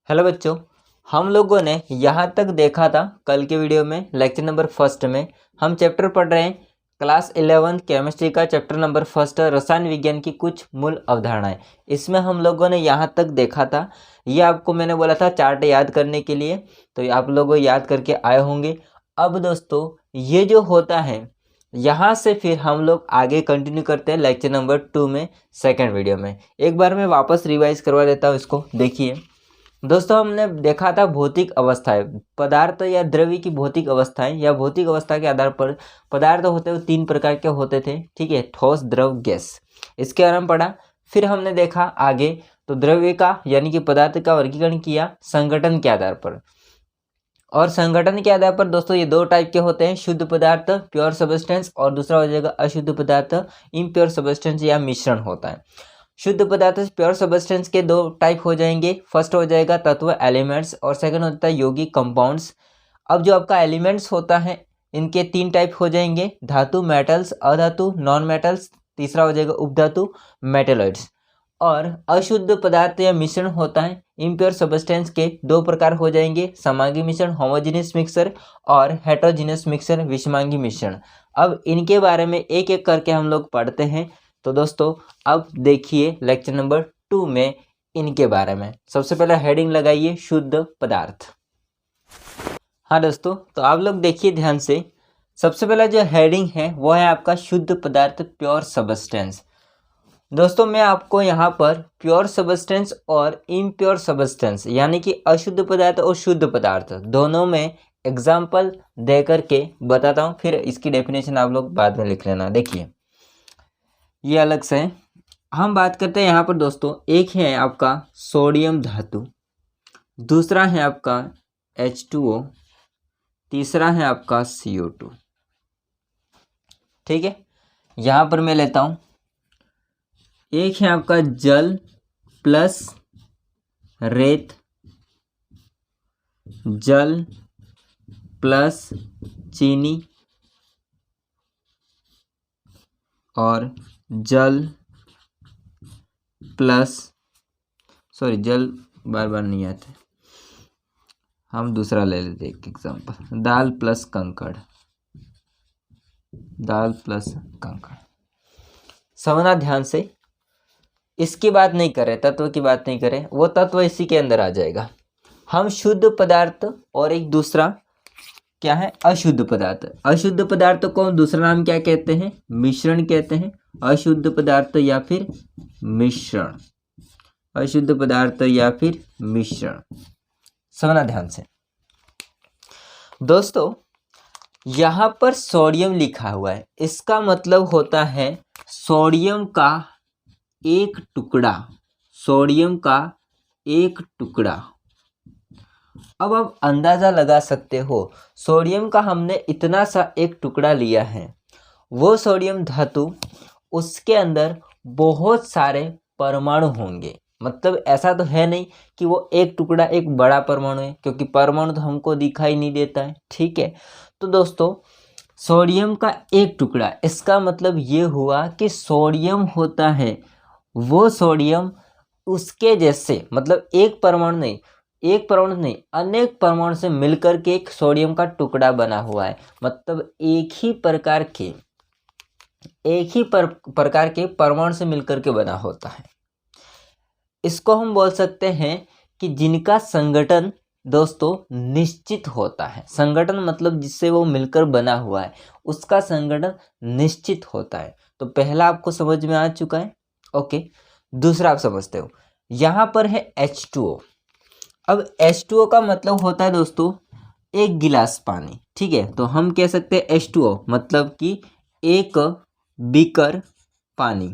Hello बच्चों, हम लोगों ने यहाँ तक देखा था कल के वीडियो में लेक्चर नंबर फर्स्ट में हम चैप्टर पढ़ रहे हैं क्लास 11 केमिस्ट्री का चैप्टर नंबर फर्स्ट रसायन विज्ञान की कुछ मूल अवधारणाएं। इसमें हम लोगों ने यहाँ तक देखा था, ये आपको मैंने बोला था चार्ट याद करने के लिए, तो आप लोग याद करके आए होंगे। अब दोस्तों ये जो होता है यहाँ से फिर हम लोग आगे कंटिन्यू करते हैं लेक्चर नंबर 2 में सेकेंड वीडियो में। एक बार मैं वापस रिवाइज करवा देता हूँ इसको। देखिए दोस्तों, हमने देखा था भौतिक अवस्थाएं, पदार्थ या द्रव्य की भौतिक अवस्थाएं या भौतिक अवस्था के आधार पर पदार्थ होते हुए 3 प्रकार के होते थे, ठीक है, ठोस, द्रव, गैस। इसके बारे में पढ़ा। फिर हमने देखा आगे तो द्रव्य का यानी कि पदार्थ का वर्गीकरण किया संगठन के आधार पर। और संगठन के आधार पर दोस्तों ये 2 टाइप के होते हैं, शुद्ध पदार्थ प्योर सब्सटेंस और दूसरा हो जाएगा अशुद्ध पदार्थ इम्प्योर सब्सटेंस या मिश्रण होता है। शुद्ध पदार्थ प्योर सब्सटेंस के 2 टाइप हो जाएंगे। फर्स्ट हो जाएगा तत्व एलिमेंट्स और सेकंड होता है यौगिक कंपाउंड्स। अब जो आपका एलिमेंट्स होता है इनके 3 टाइप हो जाएंगे, धातु, मेटल्स, अधातु, नॉन मेटल्स, तीसरा हो जाएगा उपधातु, मेटेलॉइड्स। और अशुद्ध पदार्थ या मिश्रण होता है इम्प्योर सब्सटेंस के 2 प्रकार हो जाएंगे, समांगी मिश्रण होमोजेनियस मिक्सर और हेटेरोजेनियस मिक्सर विषमांगी मिश्रण। अब इनके बारे में एक एक करके हम लोग पढ़ते हैं। तो दोस्तों अब देखिए लेक्चर नंबर 2 में इनके बारे में। सबसे पहले हेडिंग लगाइए शुद्ध पदार्थ। हाँ दोस्तों, तो आप लोग देखिए ध्यान से। सबसे पहला जो हेडिंग है वो है आपका शुद्ध पदार्थ प्योर सब्सटेंस। दोस्तों मैं आपको यहाँ पर प्योर सब्सटेंस और इम्प्योर सब्सटेंस यानी कि अशुद्ध पदार्थ और शुद्ध पदार्थ दोनों में एग्जाम्पल दे करके बताता हूँ, फिर इसकी डेफिनेशन आप लोग बाद में लिख लेना। देखिए ये अलग से हम बात करते हैं यहाँ पर दोस्तों। एक है आपका सोडियम धातु, दूसरा है आपका H2O, तीसरा है आपका CO2, ठीक है। यहाँ पर मैं लेता हूँ, एक है आपका जल प्लस रेत, जल प्लस चीनी और जल प्लस जल बार बार नहीं आते, हम दूसरा ले लेते एक एग्जांपल, दाल प्लस कंकड़, दाल प्लस कंकड़। समझना ध्यान से, इसकी बात नहीं करें, तत्व की बात नहीं करें, वो तत्व इसी के अंदर आ जाएगा। हम शुद्ध पदार्थ और एक दूसरा क्या है अशुद्ध पदार्थ। अशुद्ध पदार्थ को दूसरा नाम क्या कहते हैं, मिश्रण कहते हैं। अशुद्ध पदार्थ या फिर मिश्रण, अशुद्ध पदार्थ या फिर मिश्रण। समझना ध्यान से दोस्तों, यहाँ पर सोडियम लिखा हुआ है, इसका मतलब होता है सोडियम का एक टुकड़ा, सोडियम का एक टुकड़ा। अब आप अंदाज़ा लगा सकते हो, सोडियम का हमने इतना सा एक टुकड़ा लिया है, वो सोडियम धातु उसके अंदर बहुत सारे परमाणु होंगे। मतलब ऐसा तो है नहीं कि वो एक टुकड़ा एक बड़ा परमाणु है, क्योंकि परमाणु तो हमको दिखाई नहीं देता है, ठीक है। तो दोस्तों सोडियम का एक टुकड़ा, इसका मतलब ये हुआ कि सोडियम होता है वो सोडियम उसके जैसे, मतलब एक परमाणु नहीं, एक परमाणु नहीं, अनेक परमाणु से मिलकर के एक सोडियम का टुकड़ा बना हुआ है। मतलब एक ही प्रकार के परमाणु से मिलकर के बना होता है। इसको हम बोल सकते हैं कि जिनका संगठन दोस्तों निश्चित होता है। संगठन मतलब जिससे वो मिलकर बना हुआ है उसका संगठन निश्चित होता है। तो पहला आपको समझ में आ चुका है, ओके। दूसरा आप समझते हो, यहाँ पर है H2O। अब H2O का मतलब होता है दोस्तों एक गिलास पानी, ठीक है। तो हम कह सकते हैं H2O मतलब कि एक बीकर पानी,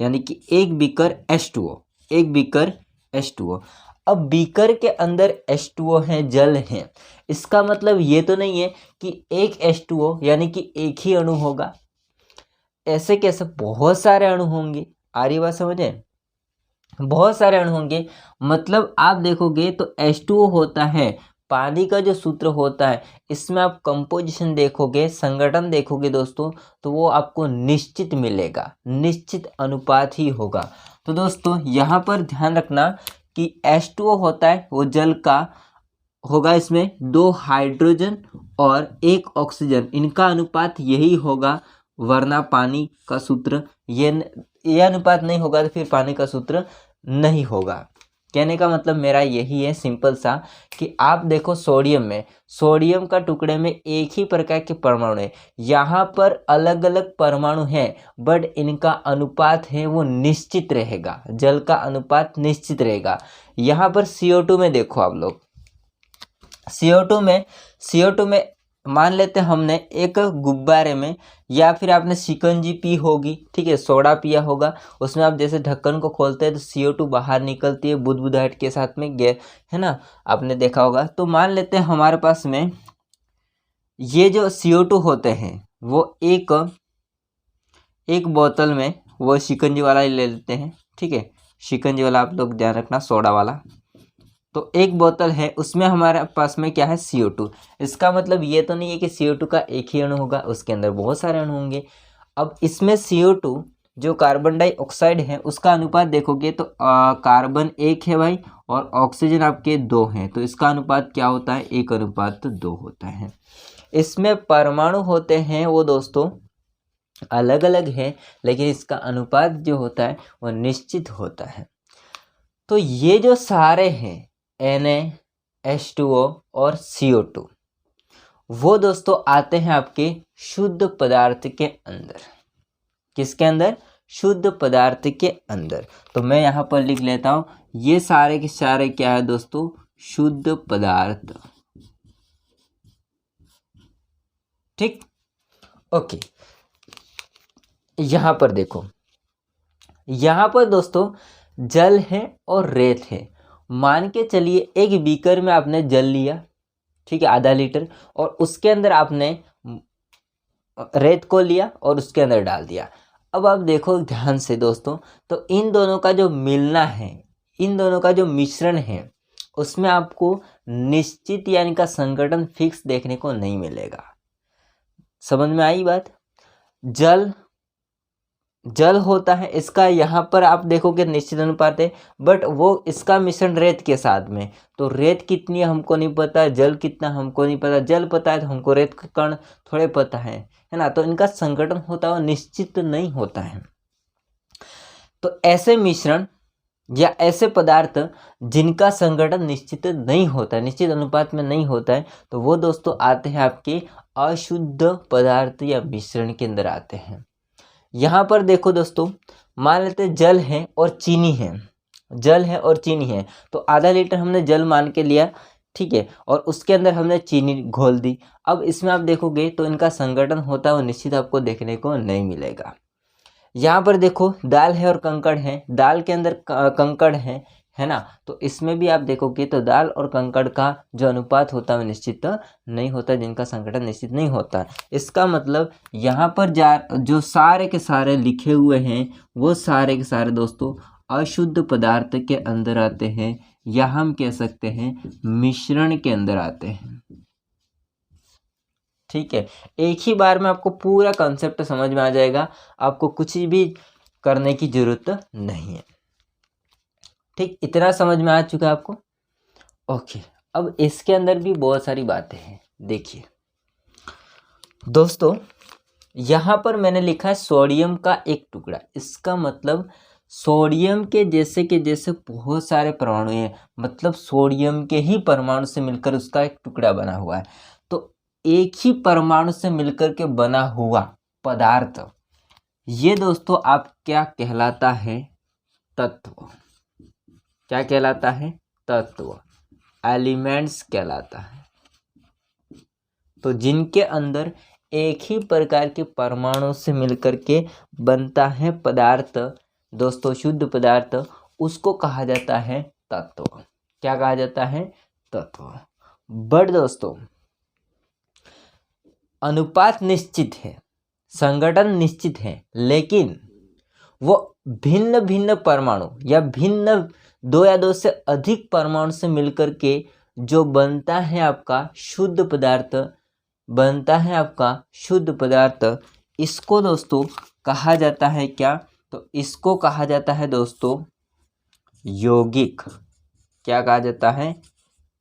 यानी कि एक बीकर H2O, एक बीकर H2O। अब बीकर के अंदर H2O है, जल है। इसका मतलब ये तो नहीं है कि एक H2O यानी कि एक ही अणु होगा, ऐसे कैसे, बहुत सारे अणु होंगे। आ रही बात समझे, बहुत सारे अणु होंगे। मतलब आप देखोगे तो H2O होता है, पानी का जो सूत्र होता है इसमें आप कंपोजिशन देखोगे, संगठन देखोगे दोस्तों, तो वो आपको निश्चित मिलेगा, निश्चित अनुपात ही होगा। तो दोस्तों यहाँ पर ध्यान रखना कि H2O होता है वो जल का होगा, इसमें 2 हाइड्रोजन और 1 ऑक्सीजन, इनका अनुपात यही होगा, वरना पानी का सूत्र ये अनुपात नहीं होगा तो फिर पानी का सूत्र नहीं होगा। कहने का मतलब मेरा यही है सिंपल सा कि आप देखो सोडियम का टुकड़े में एक ही प्रकार के परमाणु है, यहाँ पर अलग अलग परमाणु हैं बट इनका अनुपात है वो निश्चित रहेगा, जल का अनुपात निश्चित रहेगा। यहाँ पर CO2 में देखो आप लोग, CO2 में मान लेते हैं हमने एक गुब्बारे में या फिर आपने शिकंजी पी होगी, ठीक है, सोडा पिया होगा, उसमें आप जैसे ढक्कन को खोलते हैं तो CO2 बाहर निकलती है बुदबुदाहट के साथ में, गैस है ना, आपने देखा होगा। तो मान लेते हैं हमारे पास में ये जो CO2 होते हैं वो एक बोतल में वो शिकंजी वाला ही ले लेते हैं, ठीक है, शिकंजी वाला आप लोग ध्यान रखना, सोडा वाला। तो एक बोतल है, उसमें हमारे पास में क्या है CO2। इसका मतलब ये तो नहीं है कि CO2 का एक ही अणु होगा, उसके अंदर बहुत सारे अणु होंगे। अब इसमें CO2 जो कार्बन डाइऑक्साइड है उसका अनुपात देखोगे तो कार्बन 1 है भाई और ऑक्सीजन आपके 2 हैं, तो इसका अनुपात क्या होता है, 1:2 होता है। इसमें परमाणु होते हैं वो दोस्तों अलग अलग है, लेकिन इसका अनुपात जो होता है वो निश्चित होता है। तो ये जो सारे हैं Na, H2O और CO2 वो दोस्तों आते हैं आपके शुद्ध पदार्थ के अंदर। किसके अंदर, शुद्ध पदार्थ के अंदर। तो मैं यहाँ पर लिख लेता हूँ, ये सारे के सारे क्या है दोस्तों, शुद्ध पदार्थ, ठीक, ओके। यहाँ पर देखो, यहाँ पर दोस्तों जल है और रेत है। मान के चलिए एक बीकर में आपने जल लिया, ठीक है, आधा लीटर, और उसके अंदर आपने रेत को लिया और उसके अंदर डाल दिया। अब आप देखो ध्यान से दोस्तों, तो इन दोनों का जो मिलना है, इन दोनों का जो मिश्रण है, उसमें आपको निश्चित यानी का संगठन फिक्स देखने को नहीं मिलेगा। समझ में आई बात। जल होता है, इसका यहाँ पर आप देखोगे निश्चित अनुपात है, बट वो इसका मिश्रण रेत के साथ में, तो रेत कितनी है हमको नहीं पता, जल कितना हमको नहीं पता, जल पता है तो हमको रेत का कण थोड़े पता है ना, तो इनका संगठन होता है निश्चित नहीं होता है। तो ऐसे मिश्रण या ऐसे पदार्थ जिनका संगठन निश्चित नहीं होता है, निश्चित अनुपात में नहीं होता है, तो वो दोस्तों आते हैं आपके अशुद्ध पदार्थ या मिश्रण के अंदर आते हैं। यहाँ पर देखो दोस्तों, मान लेते हैं जल है और चीनी है, जल है और चीनी है, तो आधा लीटर हमने जल मान के लिया, ठीक है, और उसके अंदर हमने चीनी घोल दी। अब इसमें आप देखोगे तो इनका संगठन होता है वो निश्चित आपको देखने को नहीं मिलेगा। यहाँ पर देखो दाल है और कंकड़ है, दाल के अंदर कंकड़ है ना, तो इसमें भी आप देखोगे तो दाल और कंकड़ का जो अनुपात होता है निश्चित नहीं होता, जिनका संगठन निश्चित नहीं होता। इसका मतलब यहाँ पर जो सारे के सारे लिखे हुए हैं वो सारे के सारे दोस्तों अशुद्ध पदार्थ के अंदर आते हैं, या हम कह सकते हैं मिश्रण के अंदर आते हैं, ठीक है। एक ही बार में आपको पूरा कॉन्सेप्ट समझ में आ जाएगा, आपको कुछ भी करने की जरूरत नहीं है, ठीक, इतना समझ में आ चुका है आपको, ओके। अब इसके अंदर भी बहुत सारी बातें हैं। देखिए दोस्तों, यहाँ पर मैंने लिखा है सोडियम का एक टुकड़ा, इसका मतलब सोडियम के जैसे बहुत सारे परमाणु हैं, मतलब सोडियम के ही परमाणु से मिलकर उसका एक टुकड़ा बना हुआ है। तो एक ही परमाणु से मिलकर के बना हुआ पदार्थ, ये दोस्तों आप क्या कहलाता है, तत्व। क्या कहलाता है, तत्व, एलिमेंट्स कहलाता है। तो जिनके अंदर एक ही प्रकार के परमाणु से मिलकर के बनता है पदार्थ दोस्तों, शुद्ध पदार्थ, उसको कहा जाता है तत्व। क्या कहा जाता है, तत्व। बट दोस्तों अनुपात निश्चित है, संगठन निश्चित है, लेकिन वो भिन्न भिन्न परमाणु या भिन्न 2 या 2 से अधिक परमाणु से मिलकर के जो बनता है आपका शुद्ध पदार्थ, बनता है आपका शुद्ध पदार्थ, इसको दोस्तों कहा जाता है क्या, तो इसको कहा जाता है दोस्तों यौगिक। क्या कहा जाता है?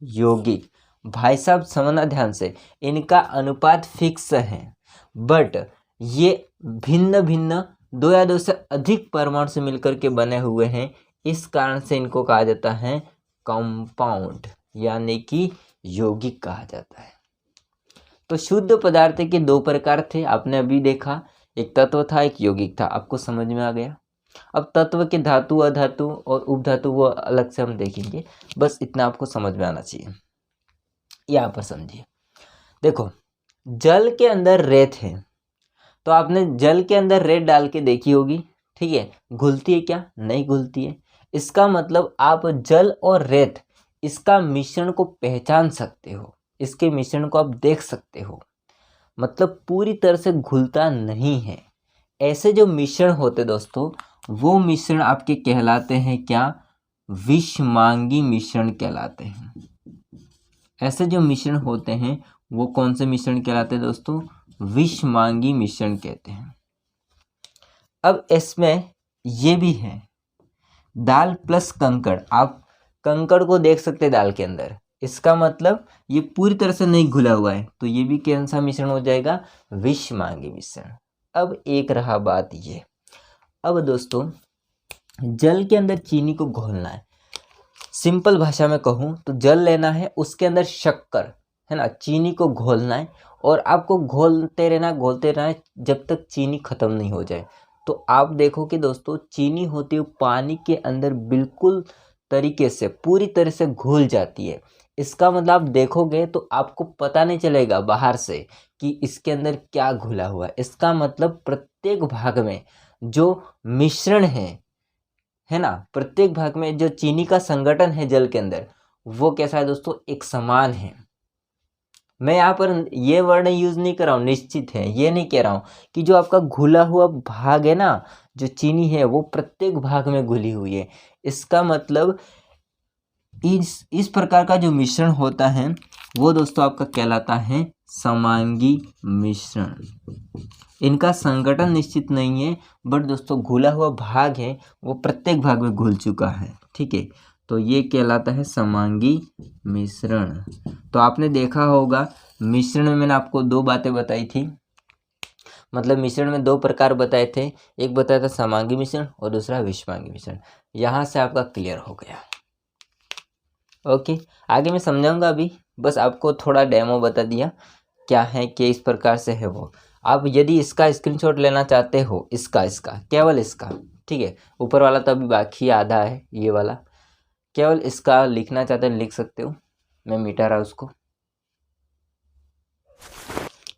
यौगिक। भाई साहब समझना ध्यान से, इनका अनुपात फिक्स है, बट ये भिन्न भिन्न दो या दो से अधिक परमाणु से मिलकर के बने हुए हैं, इस कारण से इनको कहा जाता है कंपाउंड, यानी कि यौगिक कहा जाता है। तो शुद्ध पदार्थ के दो प्रकार थे, आपने अभी देखा, एक तत्व था, एक यौगिक था, आपको समझ में आ गया। अब तत्व के धातु, अधातु और उपधातु वो अलग से हम देखेंगे, बस इतना आपको समझ में आना चाहिए। यहाँ पर समझिए, देखो जल के अंदर रेत है, तो आपने जल के अंदर रेत डाल के देखी होगी, ठीक है, घुलती है क्या? नहीं घुलती है। इसका मतलब आप जल और रेत, इसका मिश्रण को पहचान सकते हो, इसके मिश्रण को आप देख सकते हो, मतलब पूरी तरह से घुलता नहीं है। ऐसे जो मिश्रण होते दोस्तों, वो मिश्रण आपके कहलाते हैं क्या? विषमांगी मिश्रण कहलाते हैं। ऐसे जो मिश्रण होते हैं वो कौन से मिश्रण कहलाते हैं दोस्तों? विषमांगी मिश्रण कहते हैं। अब इसमें ये भी है, दाल प्लस कंकड़, आप कंकड़ को देख सकते हैं दाल के अंदर, इसका मतलब ये पूरी तरह से नहीं घुला हुआ है, तो ये भी कौन सा मिश्रण हो जाएगा? विषमांगी मिश्रण। अब एक रहा बात ये, अब दोस्तों जल के अंदर चीनी को घोलना है, सिंपल भाषा में कहूँ तो जल लेना है, उसके अंदर शक्कर है ना, चीनी को घोलना है, और आपको घोलते रहना है जब तक चीनी खत्म नहीं हो जाए। तो आप देखो कि दोस्तों चीनी होती है पानी के अंदर बिल्कुल तरीके से पूरी तरह से घुल जाती है। इसका मतलब आप देखोगे तो आपको पता नहीं चलेगा बाहर से कि इसके अंदर क्या घुला हुआ है। इसका मतलब प्रत्येक भाग में जो मिश्रण है ना, प्रत्येक भाग में जो चीनी का संगठन है जल के अंदर, वो कैसा है दोस्तों? एक समान है। मैं यहाँ पर ये वर्ड यूज नहीं कर रहा हूँ निश्चित है, ये नहीं कह रहा हूँ कि जो आपका घुला हुआ भाग है ना, जो चीनी है वो प्रत्येक भाग में घुली हुई है। इसका मतलब इस प्रकार का जो मिश्रण होता है वो दोस्तों आपका कहलाता है समांगी मिश्रण। इनका संगठन निश्चित नहीं है, बट दोस्तों घुला हुआ भाग है वो प्रत्येक भाग में घुल चुका है, ठीक है, तो ये कहलाता है समांगी मिश्रण। तो आपने देखा होगा मिश्रण में मैंने आपको दो बातें बताई थी, मतलब मिश्रण में दो प्रकार बताए थे, एक बताया था समांगी मिश्रण और दूसरा विषमांगी मिश्रण। यहाँ से आपका क्लियर हो गया। ओके, आगे मैं समझाऊंगा, अभी बस आपको थोड़ा डेमो बता दिया क्या है कि इस प्रकार से है वो। आप यदि इसका स्क्रीनशॉट लेना चाहते हो, इसका केवल इसका, ठीक है, ऊपर वाला तो अभी बाकी आधा है, ये वाला केवल इसका लिखना चाहते हैं लिख सकते हो, मैं मिटा रहा उसको।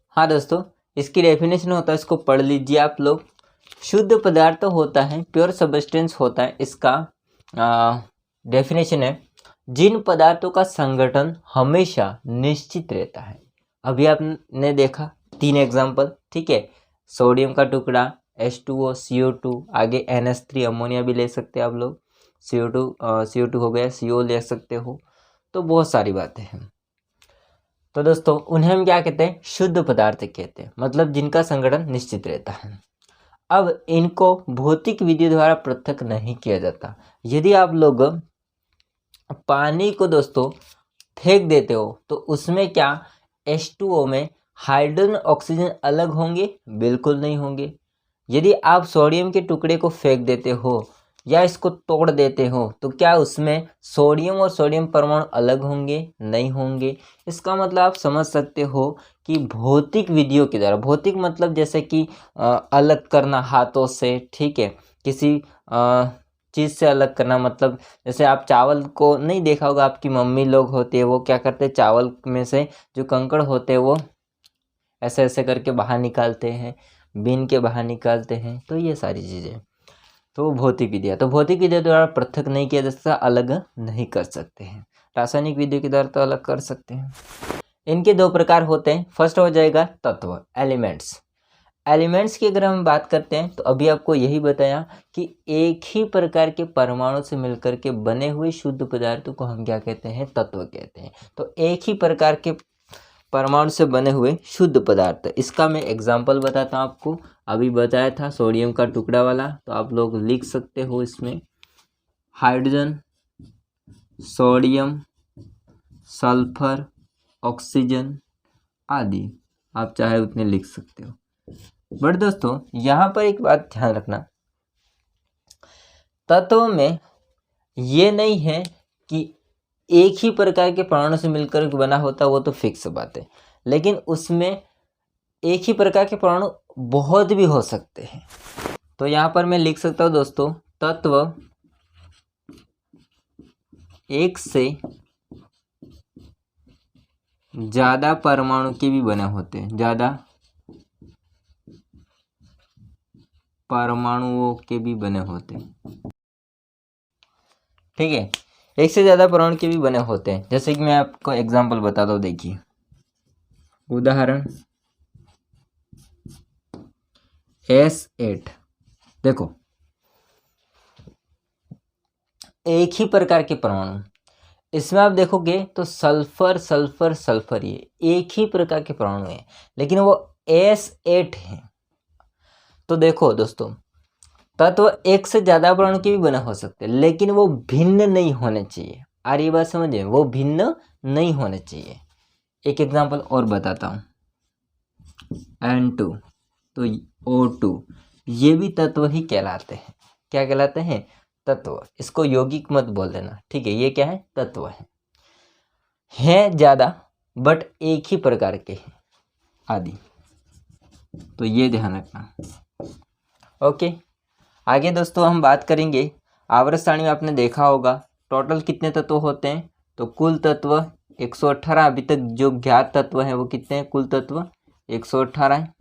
हाँ दोस्तों, इसकी डेफिनेशन होता है, इसको पढ़ लीजिए आप लोग। शुद्ध पदार्थ होता है, प्योर सब्सटेंस होता है, इसका डेफिनेशन है जिन पदार्थों का संगठन हमेशा निश्चित रहता है। अभी आपने देखा 3 एग्जाम्पल, ठीक है, सोडियम का टुकड़ा, H2O, CO2, आगे NH3 अमोनिया भी ले सकते हैं आप लोग, CO2 हो गया, CO ले सकते हो, तो बहुत सारी बातें हैं। तो दोस्तों उन्हें हम क्या कहते हैं? शुद्ध पदार्थ कहते हैं, मतलब जिनका संगठन निश्चित रहता है। अब इनको भौतिक विधि द्वारा पृथक नहीं किया जाता। यदि आप लोग पानी को दोस्तों फेंक देते हो तो उसमें क्या H2O में हाइड्रोजन ऑक्सीजन अलग होंगे? बिल्कुल नहीं होंगे। यदि आप सोडियम के टुकड़े को फेंक देते हो या इसको तोड़ देते हो तो क्या उसमें सोडियम और सोडियम परमाणु अलग होंगे? नहीं होंगे। इसका मतलब आप समझ सकते हो कि भौतिक विधियों के द्वारा, भौतिक मतलब जैसे कि अलग करना हाथों से, ठीक है, किसी चीज़ से अलग करना, मतलब जैसे आप चावल को नहीं देखा होगा, आपकी मम्मी लोग होते हैं वो क्या करते हैं, चावल में से जो कंकड़ होते हैं वो ऐसे ऐसे करके बाहर निकालते हैं, बीन के बाहर निकालते हैं, तो ये सारी चीज़ें तो भौतिक विधियाँ, तो भौतिक विधियों द्वारा पृथक नहीं किया जा सकता, अलग नहीं कर सकते हैं। रासायनिक विधियों के द्वारा तो अलग कर सकते हैं। इनके 2 प्रकार होते हैं। फर्स्ट हो जाएगा तत्व, एलिमेंट्स की अगर हम बात करते हैं तो अभी आपको यही बताया कि एक ही प्रकार के परमाणु से मिलकर के बने हुए शुद्ध पदार्थों को हम क्या कहते हैं? तत्व कहते हैं। तो एक ही प्रकार के परमाणु से बने हुए शुद्ध पदार्थ, इसका मैं एग्जांपल बताता हूँ आपको। अभी बताया था सोडियम का टुकड़ा वाला, तो आप लोग लिख सकते हो इसमें हाइड्रोजन, सोडियम, सल्फर, ऑक्सीजन आदि। आप चाहे उतने लिख सकते हो। बट दोस्तों यहाँ पर एक बात ध्यान रखना, तत्व में ये नहीं है कि एक ही प्रकार के परमाणु से मिलकर बना होता, वो तो फिक्स बात है, लेकिन उसमें एक ही प्रकार के परमाणु बहुत भी हो सकते हैं। तो यहाँ पर मैं लिख सकता हूँ दोस्तों, तत्व एक से ज़्यादा परमाणु के भी बने होते हैं, ज़्यादा परमाणुओं के भी बने होते हैं। ठीक है, एक से ज़्यादा परमाणु के भी बने होते हैं। जैसे कि मैं आपको एग्जांपल बताता हूँ, देखिए उदाहरण S8। देखो एक ही प्रकार के परमाणु, इसमें आप देखोगे तो सल्फर सल्फर सल्फर, ये एक ही प्रकार के परमाणु है, लेकिन वो S8 है। तो देखो दोस्तों, तत्व एक से ज़्यादा परमाणु के भी बने हो सकते हैं, लेकिन वो भिन्न नहीं होने चाहिए। आ रही बात समझे, वो भिन्न नहीं होने चाहिए। एक एग्जांपल और बताता हूँ, N2 तो O2, ये भी तत्व ही कहलाते हैं। क्या कहलाते हैं? तत्व। इसको यौगिक मत बोल देना, ठीक है। ये क्या है? तत्व है ज़्यादा बट एक ही प्रकार के हैं आदि। तो ये ध्यान रखना। ओके, आगे दोस्तों हम बात करेंगे, आवर्त सारणी में आपने देखा होगा टोटल कितने तत्व होते हैं। तो कुल तत्व 118, अभी तक जो ज्ञात तत्व हैं वो कितने हैं? कुल तत्व 118 है,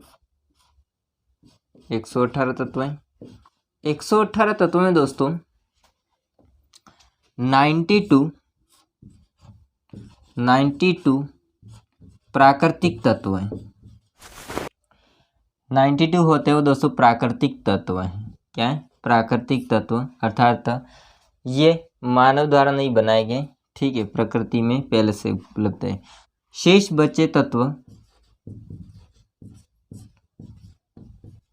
118 तत्व हैं। 118 तत्वों में दोस्तों 92 प्राकृतिक तत्व हैं। 92 होते हैं दोस्तों प्राकृतिक तत्व हैं। क्या है? प्राकृतिक तत्व, अर्थात ये मानव द्वारा नहीं बनाए गए, ठीक है, प्रकृति में पहले से उपलब्ध है। शेष बचे तत्व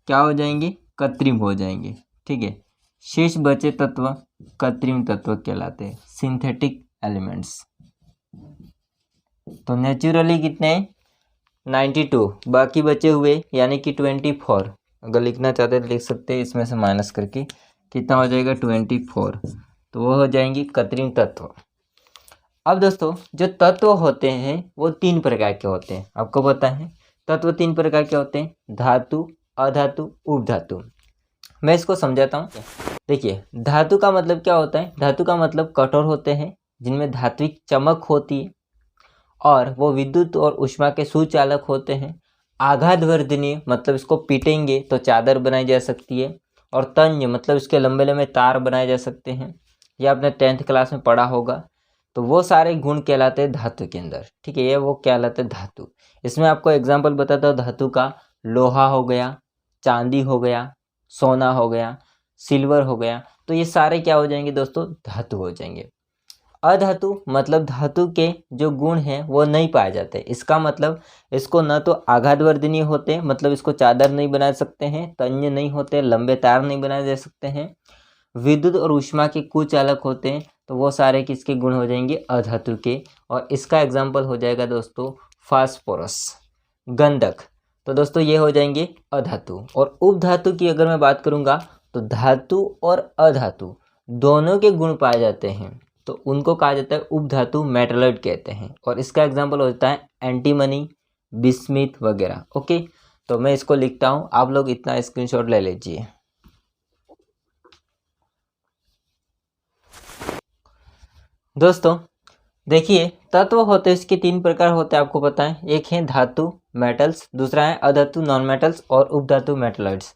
क्या हो जाएंगे? कृत्रिम हो जाएंगे, ठीक है। शेष बचे तत्व कृत्रिम तत्व कहलाते हैं, सिंथेटिक एलिमेंट्स। तो नेचुरली कितने हैं? 92, बाकी बचे हुए यानी कि 24। अगर लिखना चाहते हैं तो लिख सकते हैं, इसमें से माइनस करके कितना हो जाएगा? 24। तो वो हो जाएंगी कृत्रिम तत्व। अब दोस्तों जो तत्व होते हैं वो 3 प्रकार के होते हैं, आपको पता है। तत्व 3 प्रकार के होते हैं, धातु, अधातु, उपधातु। मैं इसको समझाता हूँ। देखिए धातु का मतलब क्या होता है? धातु का मतलब कठोर होते हैं, जिनमें धात्विक चमक होती है, और वो विद्युत और ऊष्मा के सुचालक होते हैं। आघातवर्धनीय मतलब इसको पीटेंगे तो चादर बनाई जा सकती है, और तन्य मतलब इसके लंबे लंबे तार बनाए जा सकते हैं। यह आपने 10th क्लास में पढ़ा होगा। तो वो सारे गुण कहलाते हैं धातु के अंदर, ठीक है। ये वो कहलाते हैं धातु। इसमें आपको एग्जाम्पल बताता हूँ धातु का। लोहा हो गया, चांदी हो गया, सोना हो गया, सिल्वर हो गया। तो ये सारे क्या हो जाएंगे दोस्तों? धातु हो जाएंगे। अधातु मतलब धातु के जो गुण हैं वो नहीं पाए जाते। इसका मतलब इसको न तो आघातवर्धनीय होते, मतलब इसको चादर नहीं बना सकते हैं, तन्य नहीं होते, लंबे तार नहीं बनाए जा सकते हैं, विद्युत और ऊष्मा के कुचालक होते हैं। तो वो सारे किसके गुण हो जाएंगे? अधातु के। और इसका एग्जाम्पल हो जाएगा दोस्तों फास्फोरस, गंधक। तो दोस्तों ये हो जाएंगे अधातु। और उपधातु की अगर मैं बात करूंगा तो धातु और अधातु दोनों के गुण पाए जाते हैं, तो उनको कहा जाता है उपधातु, मेटलॉइड कहते हैं। और इसका एग्जाम्पल होता है एंटीमनी, बिस्मिथ वगैरह। ओके, तो मैं इसको लिखता हूँ, आप लोग इतना स्क्रीनशॉट ले लीजिए। दोस्तों देखिए तत्व होते हैं, इसके 3 प्रकार होते हैं, आपको पता है। एक है धातु मेटल्स, दूसरा है अधातु नॉन मेटल्स, और उपधातु मेटलॉइड्स।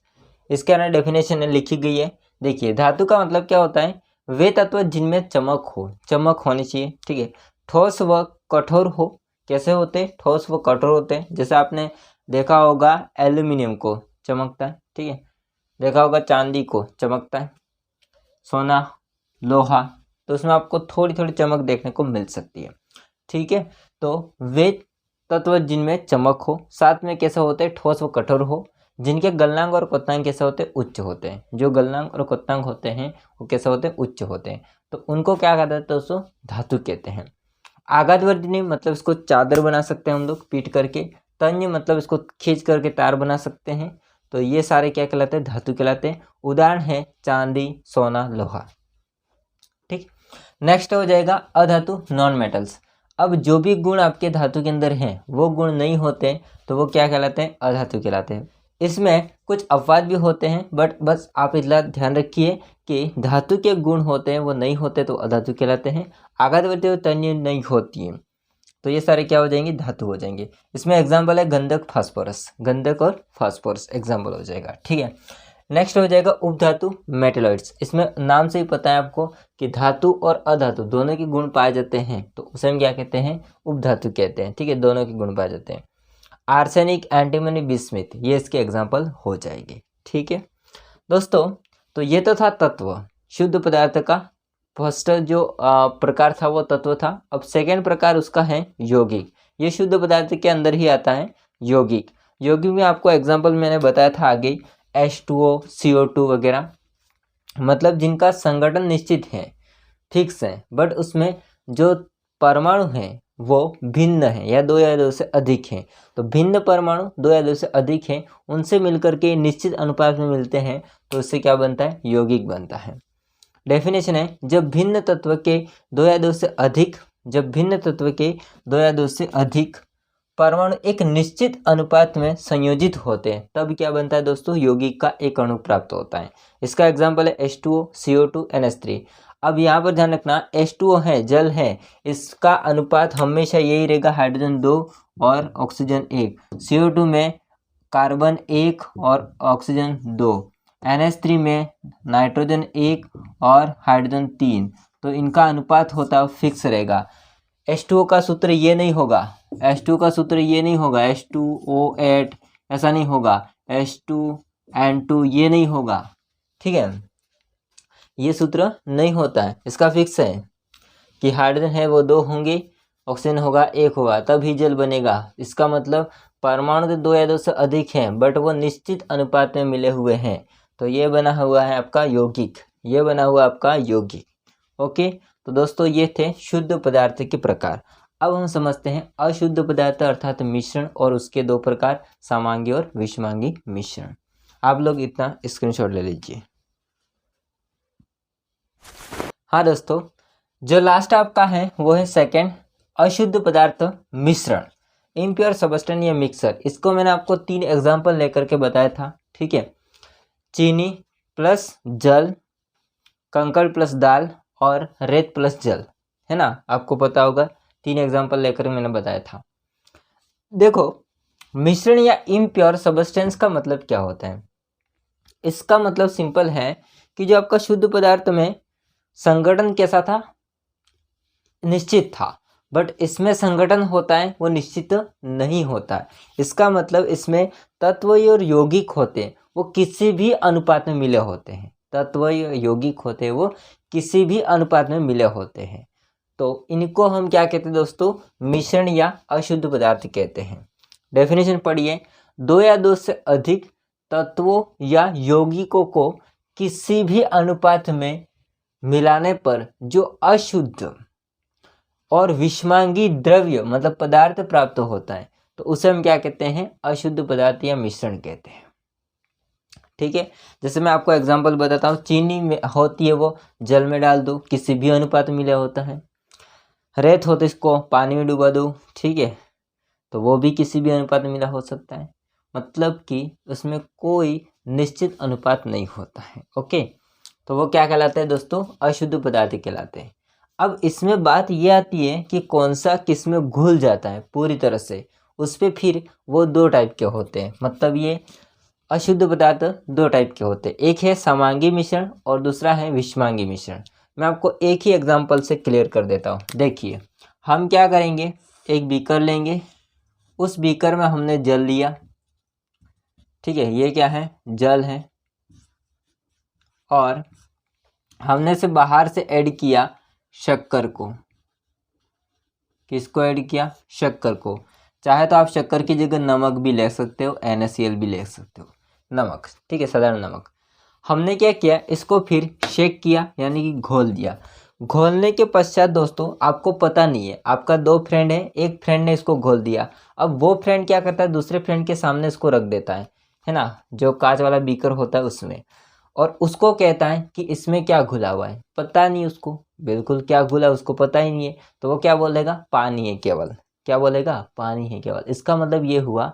इसके अंदर डेफिनेशन लिखी गई है। देखिए धातु का मतलब क्या होता है? वे तत्व जिनमें चमक हो, चमक होनी चाहिए, ठीक है। ठोस व कठोर हो। कैसे होते हैं? ठोस व कठोर होते हैं। जैसे आपने देखा होगा एल्यूमिनियम को चमकता है, ठीक है। देखा होगा चांदी को चमकता है, सोना, लोहा, तो उसमें आपको थोड़ी थोड़ी चमक देखने को मिल सकती है, ठीक है। तो वे तत्व जिनमें चमक हो, साथ में कैसे होते हैं? ठोस व कठोर हो, जिनके गलनांक और क्वथनांक कैसे होते हैं? उच्च होते हैं। जो गलनांक और क्वथनांक होते हैं वो कैसे होते हैं? उच्च होते हैं। तो उनको क्या कहते हैं दोस्तों, धातु कहते हैं। आघातवर्धिनी मतलब इसको चादर बना सकते हैं हम लोग पीट करके। तन्य मतलब इसको खींच करके तार बना सकते हैं। तो ये सारे क्या कहलाते हैं, धातु कहलाते हैं। उदाहरण है चांदी, सोना, लोहा। ठीक, नेक्स्ट हो जाएगा अधातु, नॉन मेटल्स। अब जो भी गुण आपके धातु के अंदर हैं वो गुण नहीं होते तो वो क्या कहलाते हैं, अधातु कहलाते हैं। इसमें कुछ अपवाद भी होते हैं, बट बस आप इतना ध्यान रखिए कि धातु के गुण होते हैं वो नहीं होते तो अधातु कहलाते हैं। आघातवर्ती और तन्य नहीं होती है तो ये सारे क्या हो जाएंगे, धातु हो जाएंगे। इसमें एग्जाम्पल है गंधक, फास्फोरस। गंधक और फास्फोरस एग्जाम्पल हो जाएगा। ठीक है, नेक्स्ट हो जाएगा उपधातु, मेटेलॉइड्स। इसमें नाम से ही पता है आपको कि धातु और अधातु दोनों के गुण पाए जाते हैं तो उसे हम क्या कहते हैं, उपधातु कहते हैं। ठीक है, दोनों के गुण पाए जाते हैं। आर्सेनिक, एंटीमनी, बिस्मिथ, ये इसके एग्जाम्पल हो जाएंगे। ठीक है दोस्तों, तो ये तो था तत्व, शुद्ध पदार्थ का फर्स्ट जो प्रकार था वो तत्व था। अब सेकेंड प्रकार उसका है यौगिक। ये शुद्ध पदार्थ के अंदर ही आता है यौगिक। यौगिक में आपको एग्जाम्पल मैंने बताया था आगे, H2O, CO2 वगैरह, मतलब जिनका संगठन निश्चित है, फिक्स है, बट उसमें जो परमाणु हैं वो भिन्न है या दो या दो से अधिक हैं। तो भिन्न परमाणु दो या दो से अधिक हैं, उनसे मिलकर के निश्चित अनुपात में मिलते हैं तो उससे क्या बनता है, यौगिक बनता है। डेफिनेशन है, जब भिन्न तत्व के दो या दो से अधिक परमाणु एक निश्चित अनुपात में संयोजित होते हैं तब क्या बनता है दोस्तों, यौगिक का एक अणु प्राप्त होता है। इसका एग्जाम्पल है H2O, CO2, NH3। अब यहाँ पर ध्यान रखना, H2O है, जल है, इसका अनुपात हमेशा यही रहेगा, हाइड्रोजन 2 और ऑक्सीजन 1। CO2 में कार्बन 1 और ऑक्सीजन 2। NH3 में नाइट्रोजन 1 और हाइड्रोजन 3। तो इनका अनुपात होता है फिक्स रहेगा। H2O का सूत्र ये नहीं होगा, H2 का सूत्र ये नहीं होगा, H2O8 ऐसा नहीं होगा, H2N2 ये नहीं होगा। ठीक है, ये सूत्र नहीं होता है, इसका फिक्स है कि हाइड्रोजन है वो 2 होंगे, ऑक्सीजन होगा 1 होगा, तब ही जल बनेगा। इसका मतलब परमाणु तो 2 या 2 से अधिक हैं बट वो निश्चित अनुपात में मिले हुए हैं, तो ये बना हुआ है आपका यौगिक, ये बना हुआ आपका यौगिक। ओके, तो दोस्तों ये थे शुद्ध पदार्थ के प्रकार। अब हम समझते हैं अशुद्ध पदार्थ अर्थात मिश्रण और उसके दो प्रकार, समांगी और विषमांगी मिश्रण। आप लोग इतना स्क्रीनशॉट ले लीजिए। हाँ दोस्तों, जो लास्ट आपका है वो है सेकंड, अशुद्ध पदार्थ मिश्रण, इम्प्योर सबस्टेंस या मिक्सर। इसको मैंने आपको 3 एग्जाम्पल लेकर के बताया था। ठीक है, चीनी प्लस जल, कंकड़ प्लस दाल और रेत प्लस जल, है ना, आपको पता होगा। 3 एग्जाम्पल लेकर मैंने बताया था। देखो, मिश्रण या इम्प्योर सबस्टेंस का मतलब क्या होता है। इसका मतलब सिंपल है कि जो आपका शुद्ध पदार्थ में संगठन कैसा था, निश्चित था, बट इसमें संगठन होता है वो निश्चित नहीं होता है। इसका मतलब इसमें तत्व और यौगिक होते हैं वो किसी भी अनुपात में मिले होते हैं। तत्व यौगिक होते हैं वो किसी भी अनुपात में मिले होते हैं। तो इनको हम क्या कहते हैं दोस्तों, मिश्रण या अशुद्ध पदार्थ कहते हैं। डेफिनेशन पढ़िए, 2 या 2 से अधिक तत्वों या यौगिकों को किसी भी अनुपात में मिलाने पर जो अशुद्ध और विषमांगी द्रव्य मतलब पदार्थ प्राप्त होता है तो उसे हम क्या कहते हैं, अशुद्ध पदार्थ या मिश्रण कहते हैं। ठीक है, जैसे मैं आपको एग्जांपल बताता हूँ, चीनी में होती है वो जल में डाल दो, किसी भी अनुपात में मिला होता है। रेत होती है, इसको पानी में डुबा दो, ठीक है, तो वो भी किसी भी अनुपात में मिला हो सकता है। मतलब कि उसमें कोई निश्चित अनुपात नहीं होता है। ओके, तो वो क्या कहलाते हैं दोस्तों, अशुद्ध पदार्थ कहलाते हैं। अब इसमें बात ये आती है कि कौन सा किस में घुल जाता है पूरी तरह से, उस पर फिर वो 2 टाइप के होते हैं। मतलब ये अशुद्ध पदार्थ 2 टाइप के होते हैं, एक है समांगी मिश्रण और दूसरा है विषमांगी मिश्रण। मैं आपको एक ही एग्जांपल से क्लियर कर देता हूँ। देखिए, हम क्या करेंगे, एक बीकर लेंगे, उस बीकर में हमने जल लिया, ठीक है, ये क्या है, जल है, और हमने से बाहर से ऐड किया शक्कर को। किसको ऐड किया, शक्कर को। चाहे तो आप शक्कर की जगह नमक भी ले सकते हो, NaCl भी ले सकते हो, नमक, ठीक है, साधारण नमक। हमने क्या किया, इसको फिर शेक किया यानी कि घोल दिया। घोलने के पश्चात दोस्तों आपको पता नहीं है, आपका 2 फ्रेंड है, एक फ्रेंड ने इसको घोल दिया। अब वो फ्रेंड क्या करता है, दूसरे फ्रेंड के सामने इसको रख देता है ना, जो कांच वाला बीकर होता है उसमें, और उसको कहता है कि इसमें क्या घुला हुआ है। पता नहीं उसको, बिल्कुल क्या घुला है उसको पता ही नहीं है, तो वो क्या बोलेगा, पानी है केवल। क्या बोलेगा, पानी है केवल। इसका मतलब ये हुआ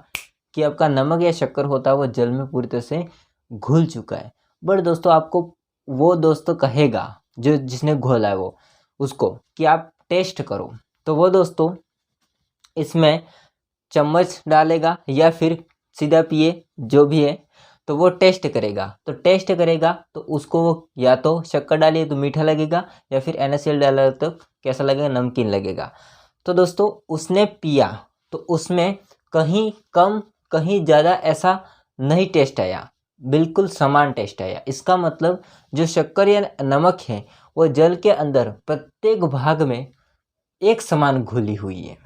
कि आपका नमक या शक्कर होता है वो जल में पूरी तरह से घुल चुका है। बट दोस्तों आपको वो दोस्तों कहेगा जो जिसने घोला है वो उसको कि आप टेस्ट करो, तो वो दोस्तों इसमें चम्मच डालेगा या फिर सीधा पिए, जो भी है, तो वो टेस्ट करेगा। तो टेस्ट करेगा तो उसको या तो शक्कर डालिए तो मीठा लगेगा, या फिर NaCl डाला तो कैसा लगेगा, नमकीन लगेगा। तो दोस्तों उसने पिया तो उसमें कहीं कम कहीं ज़्यादा ऐसा नहीं टेस्ट आया, बिल्कुल समान टेस्ट आया। इसका मतलब जो शक्कर या नमक है वो जल के अंदर प्रत्येक भाग में एक समान घुली हुई है।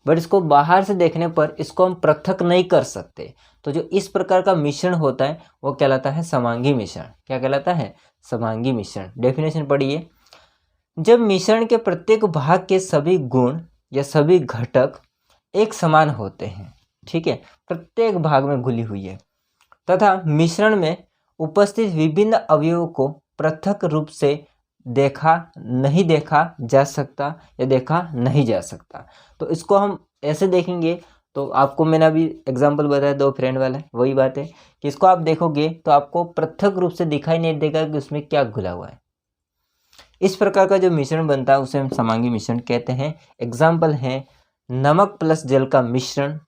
बट इसको बाहर से देखने पर इसको हम पृथक नहीं कर सकते। तो जो इस प्रकार का मिश्रण होता है वो कहलाता है समांगी मिश्रण। क्या कहलाता है, समांगी मिश्रण। डेफिनेशन पढ़िए, जब मिश्रण के प्रत्येक भाग के सभी गुण या सभी घटक एक समान होते हैं, ठीक है, प्रत्येक भाग में घुली हुई है, तथा मिश्रण में उपस्थित विभिन्न अवयवों को पृथक रूप से देखा जा सकता या देखा नहीं जा सकता। तो इसको हम ऐसे देखेंगे, तो आपको मैंने अभी एग्जांपल बताया 2 फ्रेंड वाला, वही बात है कि इसको आप देखोगे तो आपको पृथक रूप से दिखाई नहीं देगा कि उसमें क्या घुला हुआ है। इस प्रकार का जो मिश्रण बनता है उसे हम समांगी मिश्रण कहते हैं। एग्जाम्पल है नमक प्लस जल का मिश्रण,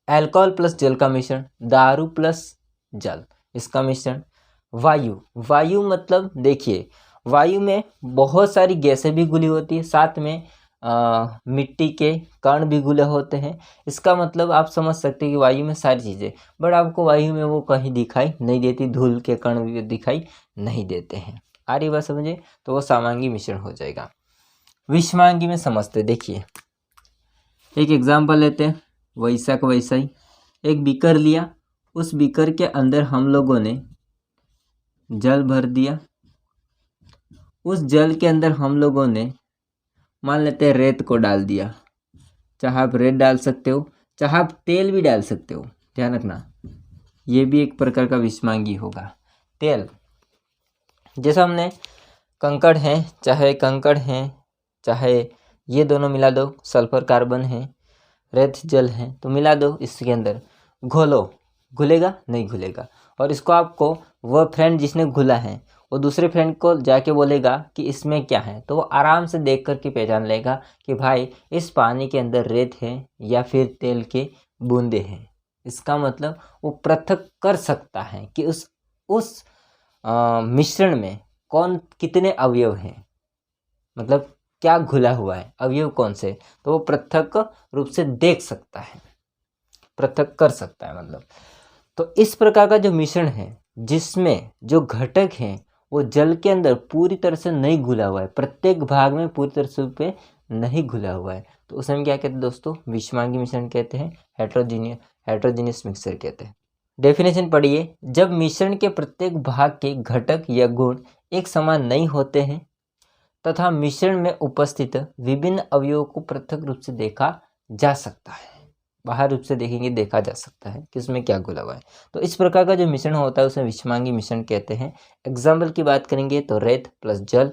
अल्कोहल प्लस जल का मिश्रण, दारू प्लस जल इसका मिश्रण, वायु मतलब देखिए वायु में बहुत सारी गैसें भी घुली होती है, साथ में मिट्टी के कण भी घुले होते हैं। इसका मतलब आप समझ सकते हैं कि वायु में सारी चीज़ें, बट आपको वायु में वो कहीं दिखाई नहीं देती, धूल के कण भी दिखाई नहीं देते हैं। आ रही बात समझे, तो वो समांगी मिश्रण हो जाएगा। विषमांगी में समझते, देखिए एक एग्जाम्पल लेते हैं, वैसा का वैसा ही। एक बीकर लिया, उस बीकर के अंदर हम लोगों ने जल भर दिया, उस जल के अंदर हम लोगों ने मान लेते हैं रेत को डाल दिया। चाहे आप रेत डाल सकते हो, चाहे आप तेल भी डाल सकते हो, ध्यान रखना ये भी एक प्रकार का विषमांगी होगा। तेल, जैसा हमने कंकड़ हैं चाहे ये दोनों मिला दो, सल्फर कार्बन है, रेत जल है, तो मिला दो इसके अंदर, घोलो, घुलेगा नहीं घुलेगा। और इसको आपको वह फ्रेंड जिसने घुला है वो दूसरे फ्रेंड को जाके बोलेगा कि इसमें क्या है, तो वो आराम से देख कर के पहचान लेगा कि भाई इस पानी के अंदर रेत है या फिर तेल के बूंदे हैं। इसका मतलब वो पृथक कर सकता है कि उस मिश्रण में कौन कितने अवयव हैं, मतलब क्या घुला हुआ है, अवयव कौन से, तो वो पृथक रूप से देख सकता है, पृथक कर सकता है मतलब। तो इस प्रकार का जो मिश्रण है जिसमें जो घटक हैं वो जल के अंदर पूरी तरह से नहीं घुला हुआ है, प्रत्येक भाग में पूरी तरह से पे नहीं घुला हुआ है, तो उसे हम क्या कहते हैं दोस्तों, विषमांगी मिश्रण कहते हैं, हेट्रोजीनियस मिक्सचर कहते हैं। डेफिनेशन पढ़िए, जब मिश्रण के प्रत्येक भाग के घटक या गुण एक समान नहीं होते हैं तथा मिश्रण में उपस्थित विभिन्न अवयवों को पृथक रूप से देखा जा सकता है, बाहर रूप से देखेंगे देखा जा सकता है कि उसमें क्या घुला हुआ है, तो इस प्रकार का जो मिश्रण होता है उसे विषमांगी मिश्रण कहते हैं। एग्जाम्पल की बात करेंगे तो रेत प्लस जल,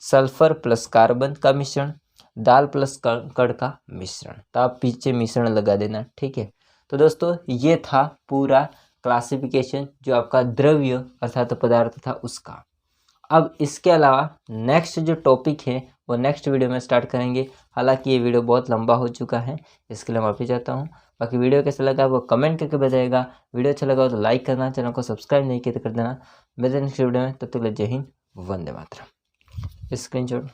सल्फर प्लस कार्बन का मिश्रण, दाल प्लस कड़ का मिश्रण। तो आप पीछे मिश्रण लगा देना, ठीक है। तो दोस्तों ये था पूरा क्लासिफिकेशन जो आपका द्रव्य अर्थात पदार्थ था उसका। अब इसके अलावा नेक्स्ट जो टॉपिक है वो नेक्स्ट वीडियो में स्टार्ट करेंगे। हालांकि ये वीडियो बहुत लंबा हो चुका है, इसके लिए माफ़ी चाहता हूँ। बाकी वीडियो कैसा लगा वो कमेंट करके बताइएगा। वीडियो अच्छा लगा तो लाइक करना, चैनल को सब्सक्राइब नहीं किया तो कर देना। मिलते हैं नेक्स्ट वीडियो में, तब तक के लिए जय हिंद, वंदे मातरम। स्क्रीनशॉट।